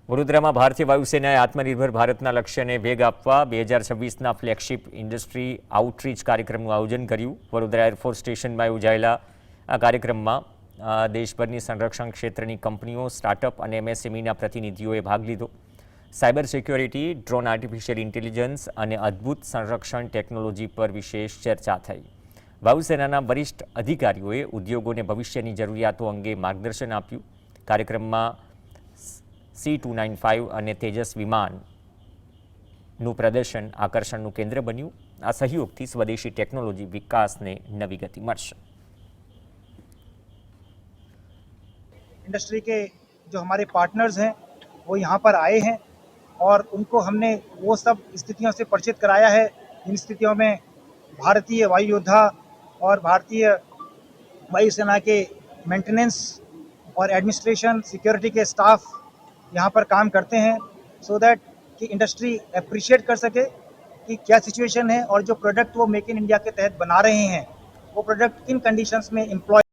વડોદરામાં ભારતીય વાયુસેનાએ આત્મનિર્ભર ભારતના લક્ષ્યને વેગ આપવા 2026ના ફ્લેગશિપ ઇન્ડસ્ટ્રી આઉટરીચ કાર્યક્રમનું આયોજન કર્યું। વડોદરા એરફોર્સ સ્ટેશનમાં યોજાયેલા આ કાર્યક્રમમાં દેશભરની સંરક્ષણ ક્ષેત્રની કંપનીઓ, સ્ટાર્ટઅપ અને એમએસએમઈના પ્રતિનિધિઓએ ભાગ લીધો। Cyber security, drone, artificial intelligence અને અદ્ભુત સંરક્ષણ ટેકનોલોજી પર વિશેષ ચર્ચા થઈ। વાયુસેનાના વરિષ્ઠ અધિકારીઓએ ઉદ્યોગોને ભવિષ્યની જરૂરિયાતો અંગે માર્ગદર્શન આપ્યું। કાર્યક્રમમાં C295 અને તેજસ વિમાનનું પ્રદર્શન આકર્ષણનું કેન્દ્ર બન્યું। આ સહયોગથી સ્વદેશી ટેકનોલોજી વિકાસને નવી ગતિ મળશે। इंडस्ट्री के जो हमारे पार्टनर्स हैं वो यहाँ पर आए हैं और उनको हमने वो सब स्थितियों से परिचित कराया है जिन स्थितियों में भारतीय वायु योद्धा और भारतीय वायुसेना के मेंटेनेंस और एडमिनिस्ट्रेशन, सिक्योरिटी के स्टाफ यहाँ पर काम करते हैं, सो दैट कि इंडस्ट्री अप्रिशिएट कर सके कि क्या सिचुएशन है और जो प्रोडक्ट वो मेक इन इंडिया के तहत बना रहे हैं वो प्रोडक्ट किन कंडीशंस में एम्प्लॉय